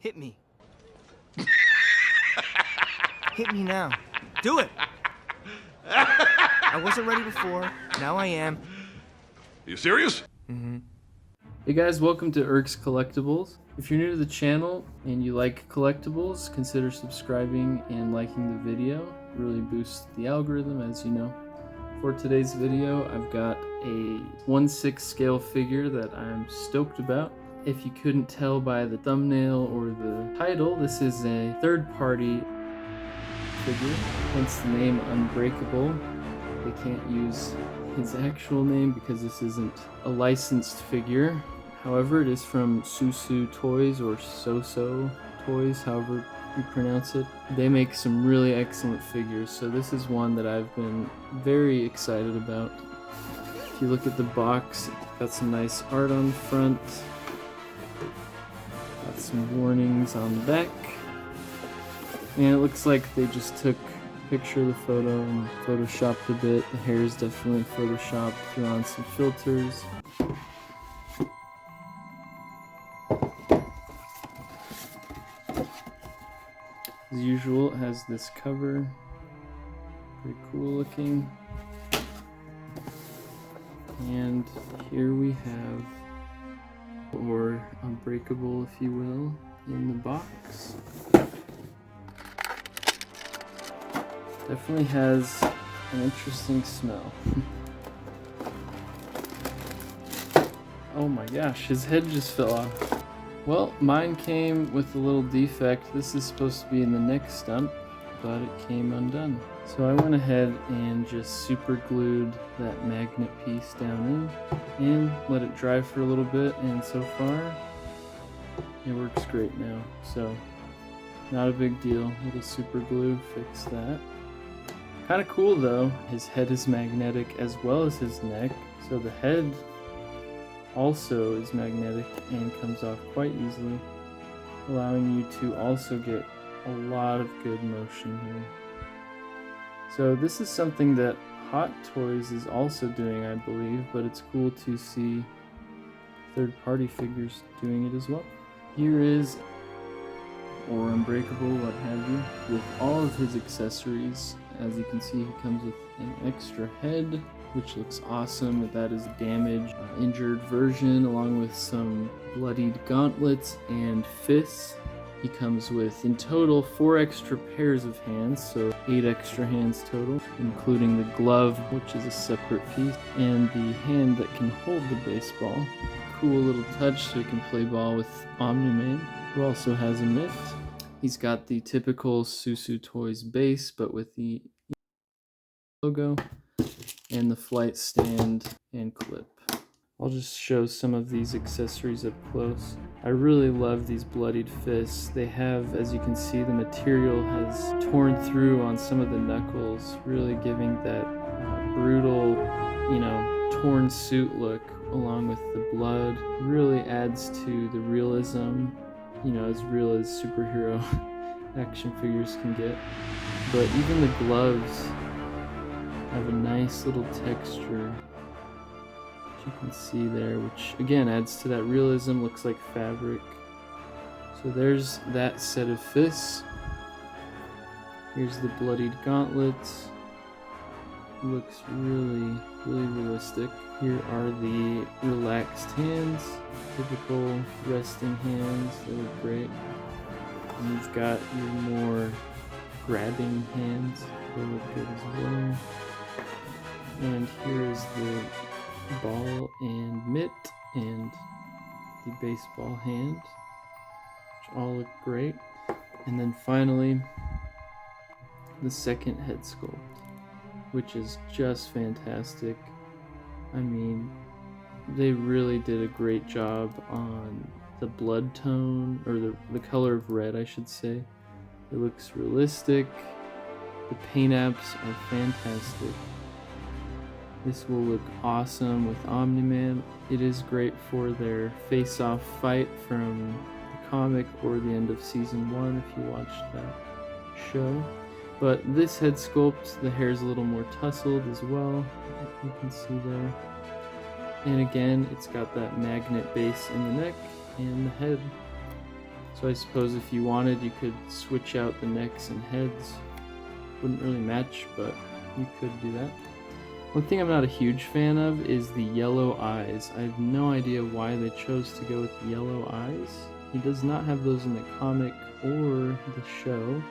Hit me. Hit me now. Do it! I wasn't ready before. Now I am. You serious? Mm-hmm. Hey guys, welcome to Erk's Collectibles. If you're new to the channel and you like collectibles, consider subscribing and liking the video. It really boosts the algorithm, as you know. For today's video, I've got a 1/6 scale figure that I'm stoked about. If you couldn't tell by the thumbnail or the title, this is a third-party figure, hence the name Unbreakable. They can't use his actual name because this isn't a licensed figure. However, it is from Soosoo Toys, or Soosoo Toys, however you pronounce it. They make some really excellent figures, so this is one that I've been very excited about. If you look at the box, it's got some nice art on the front. Got some warnings on the back. And it looks like they just took a picture of the photo and photoshopped a bit. The hair is definitely photoshopped, threw on some filters. As usual, it has this cover. Pretty cool looking. And here we have, or Unbreakable if you will, in the box. Definitely has an interesting smell. Oh my gosh, his head just fell off. Well, mine came with a little defect. This is supposed to be in the neck stump, but it came undone. So I went ahead and just super glued that magnet piece down in and let it dry for a little bit, and so far it works great now. So not a big deal. Little super glue fixed that. Kind of cool though, his head is magnetic as well as his neck, so the head also is magnetic and comes off quite easily, allowing you to also get a lot of good motion here. So this is something that Hot Toys is also doing, I believe, but it's cool to see third-party figures doing it as well. Here is, or Unbreakable, what have you, with all of his accessories. As you can see, he comes with an extra head, which looks awesome. That is a damaged, injured version, along with some bloodied gauntlets and fists. He comes with, in total, 4 extra pairs of hands, so 8 extra hands total, including the glove, which is a separate piece, and the hand that can hold the baseball. Cool little touch, so he can play ball with Omni-Man, who also has a mitt. He's got the typical Soosoo Toys base, but with the logo, and the flight stand and clip. I'll just show some of these accessories up close. I really love these bloodied fists. They have, as you can see, the material has torn through on some of the knuckles, really giving that brutal, torn suit look, along with the blood. Really adds to the realism, as real as superhero action figures can get. But even the gloves have a nice little texture, which you can see there, which again adds to that realism. Looks like fabric. So there's that set of fists. Here's the bloodied gauntlets. Looks really, really realistic. Here are the relaxed hands, typical resting hands. They look great. And you've got your more grabbing hands. They look good as well. And here is the ball and mitt and the baseball hand, which all look great. And then finally, the second head sculpt, which is just fantastic. I mean, they really did a great job on the blood tone, or the color of red, I should say. It looks realistic. The paint apps are fantastic. This will look awesome with Omni-Man. It is great for their face-off fight from the comic or the end of season 1 if you watched that show. But this head sculpt, the hair is a little more tousled as well, you can see there. And again, it's got that magnet base in the neck and the head. So So I suppose if you wanted, you could switch out the necks and heads. Wouldn't really match, but you could do that. One thing I'm not a huge fan of is the yellow eyes. I have no idea why they chose to go with yellow eyes. He does not have those in the comic or the show.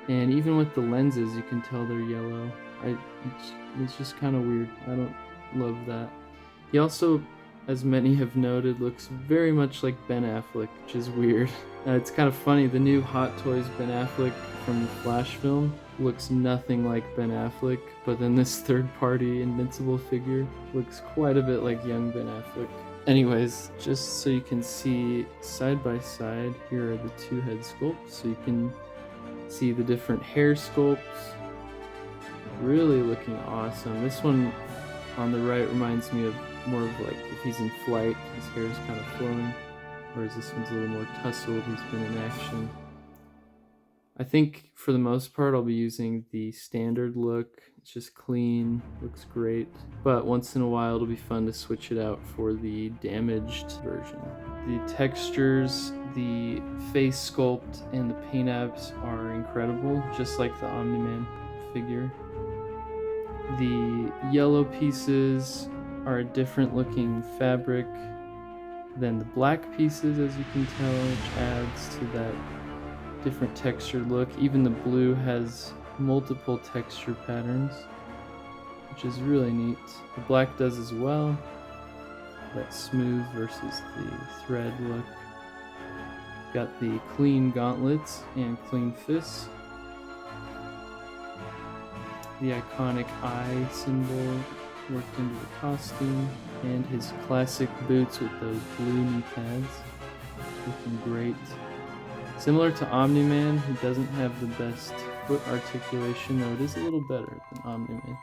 And even with the lenses, you can tell they're yellow. It's just kind of weird. I don't love that. He also, as many have noted, looks very much like Ben Affleck, which is weird. It's kind of funny, the new Hot Toys Ben Affleck from the Flash film looks nothing like Ben Affleck, but then this third-party Invincible figure looks quite a bit like young Ben Affleck. Anyways, just so you can see side by side, here are the two head sculpts, so you can see the different hair sculpts. Really looking awesome. This one on the right reminds me of more of like if he's in flight, his hair is kind of flowing, whereas this one's a little more tousled, he's been in action. I think for the most part I'll be using the standard look. It's just clean, looks great, but once in a while it'll be fun to switch it out for the damaged version. The textures, the face sculpt, and the paint apps are incredible, just like the Omni-Man figure. The yellow pieces are a different looking fabric than the black pieces, as you can tell, which adds to that different textured look. Even the blue has multiple texture patterns, which is really neat. The black does as well, that smooth versus the thread look. Got the clean gauntlets and clean fists. The iconic eye symbol worked into the costume, and his classic boots with those blue knee pads. Looking great. Similar to Omni-Man, he doesn't have the best foot articulation, though it is a little better than Omni-Man.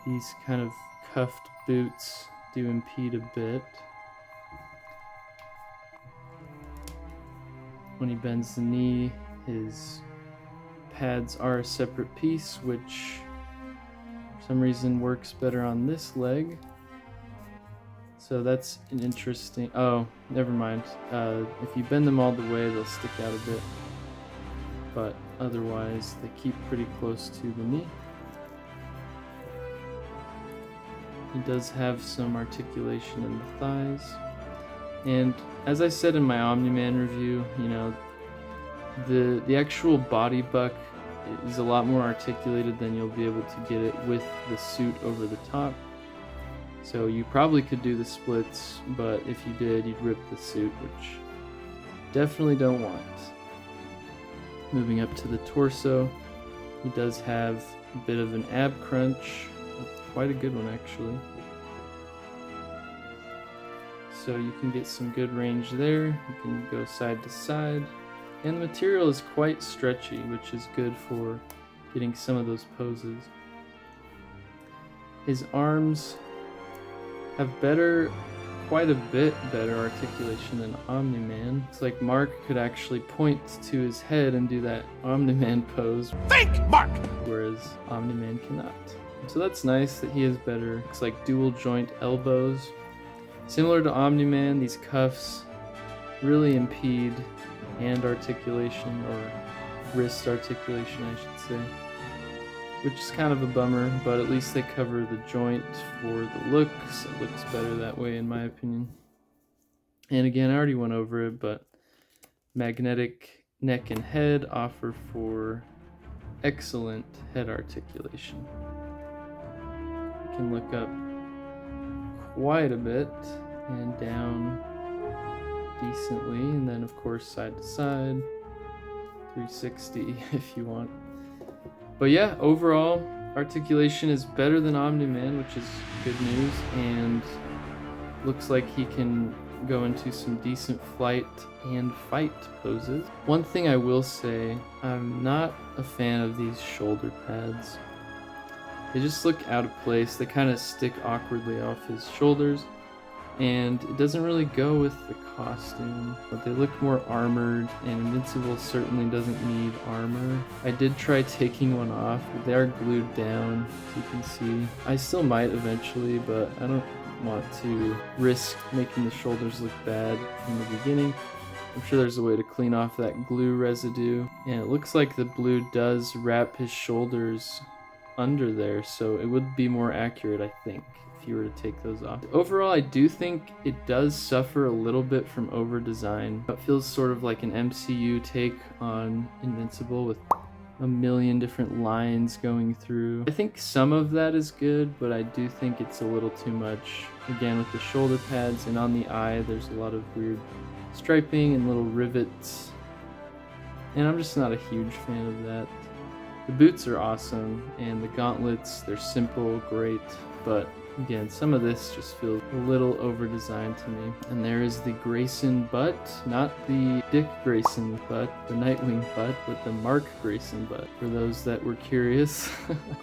These kind of cuffed boots do impede a bit. When he bends the knee, his pads are a separate piece, which for some reason works better on this leg. So that's an interesting... Oh, never mind. If you bend them all the way, they'll stick out a bit. But otherwise, they keep pretty close to the knee. He does have some articulation in the thighs. And as I said in my Omni-Man review, you know, the actual body buck is a lot more articulated than you'll be able to get it with the suit over the top. So you probably could do the splits, but if you did, you'd rip the suit, which definitely don't want. Moving up to the torso, he does have a bit of an ab crunch, quite a good one actually. So you can get some good range there, you can go side to side, and the material is quite stretchy, which is good for getting some of those poses. His arms have quite a bit better articulation than Omni-Man. It's like Mark could actually point to his head and do that Omni-Man pose. Think, Mark! Whereas Omni-Man cannot. So that's nice that he has better, it's like dual joint elbows. Similar to Omni-Man, these cuffs really impede hand articulation, or wrist articulation I should say. Which is kind of a bummer, but at least they cover the joint for the looks. It looks better that way in my opinion. And again, I already went over it, but magnetic neck and head offer for excellent head articulation. You can look up quite a bit and down decently, and then of course side to side, 360 if you want. But yeah, overall, articulation is better than Omni-Man, which is good news, and looks like he can go into some decent flight and fight poses. One thing I will say, I'm not a fan of these shoulder pads. They just look out of place. They kind of stick awkwardly off his shoulders, and it doesn't really go with the costume, but they look more armored, and Invincible certainly doesn't need armor. I did try taking one off, but they are glued down, as you can see. I still might eventually, but I don't want to risk making the shoulders look bad from the beginning. I'm sure there's a way to clean off that glue residue. And it looks like the blue does wrap his shoulders under there, so it would be more accurate, I think, if you were to take those off. Overall, I do think it does suffer a little bit from over design. It feels sort of like an MCU take on Invincible with a million different lines going through. I think some of that is good, but I do think it's a little too much. Again, with the shoulder pads and on the eye, there's a lot of weird striping and little rivets. And I'm just not a huge fan of that. The boots are awesome, and the gauntlets, they're simple, great, but again, some of this just feels a little over-designed to me. And there is the Grayson butt, not the Dick Grayson butt, the Nightwing butt, but the Mark Grayson butt, for those that were curious.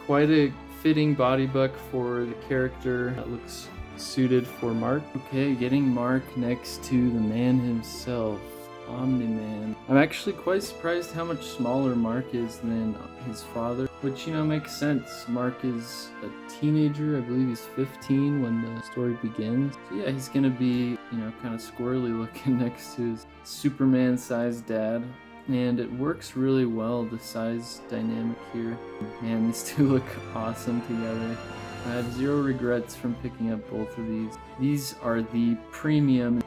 Quite a fitting body buck for the character that looks suited for Mark. Okay, getting Mark next to the man himself, Omni-Man. I'm actually quite surprised how much smaller Mark is than his father, which, you know, makes sense. Mark is a teenager. I believe he's 15 when the story begins. So yeah, he's gonna be, you know, kind of squirrely looking next to his Superman-sized dad. And it works really well, the size dynamic here. Man, these two look awesome together. I have zero regrets from picking up both of these. These are the premium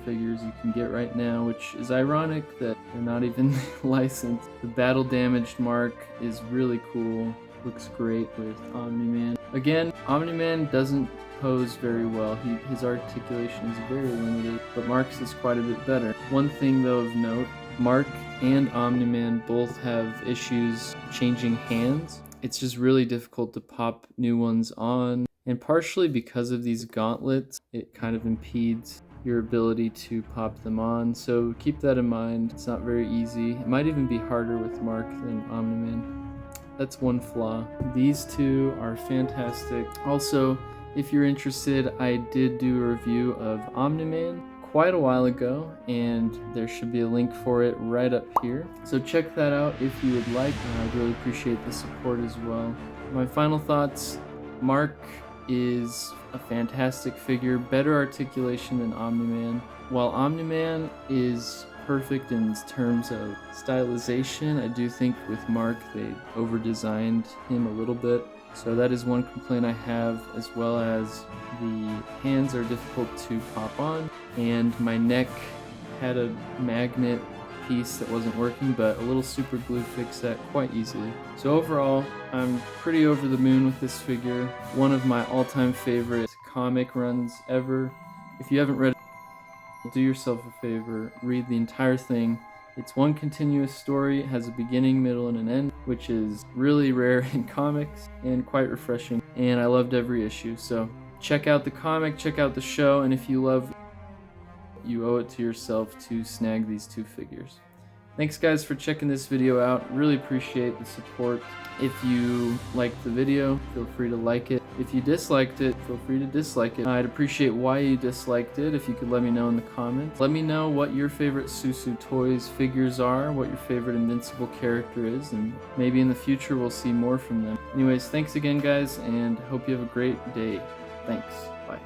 figures you can get right now, which is ironic that they're not even licensed. The battle damaged Mark is really cool. Looks great with Omni-Man. Again, Omni-Man doesn't pose very well. His articulation is very limited, but Mark's is quite a bit better. One thing though of note, Mark and Omni-Man both have issues changing hands. It's just really difficult to pop new ones on, and partially because of these gauntlets, it kind of impedes your ability to pop them on, so keep that in mind. It's not very easy. It might even be harder with Mark than Omni-Man. That's one flaw. These two are fantastic. Also, if you're interested, I did do a review of Omni-Man quite a while ago, and there should be a link for it right up here. So check that out if you would like. I'd really appreciate the support as well. My final thoughts, Mark is a fantastic figure, better articulation than Omni-Man. While Omni-Man is perfect in terms of stylization, I do think with Mark they over-designed him a little bit. So that is one complaint I have, as well as the hands are difficult to pop on, and my neck had a magnet piece that wasn't working, but a little super glue fixed that quite easily. So overall, I'm pretty over the moon with this figure. One of my all-time favorite comic runs ever. If you haven't read it, do yourself a favor, read the entire thing. It's one continuous story, it has a beginning, middle, and an end, which is really rare in comics and quite refreshing, and I loved every issue. So check out the comic, check out the show, and if you love, you owe it to yourself to snag these two figures. Thanks guys for checking this video out. Really appreciate the support. If you liked the video, feel free to like it. If you disliked it, feel free to dislike it. I'd appreciate why you disliked it if you could let me know in the comments. Let me know what your favorite Soosoo Toys figures are, what your favorite Invincible character is, and maybe in the future we'll see more from them. Anyways, thanks again guys, and hope you have a great day. Thanks. Bye.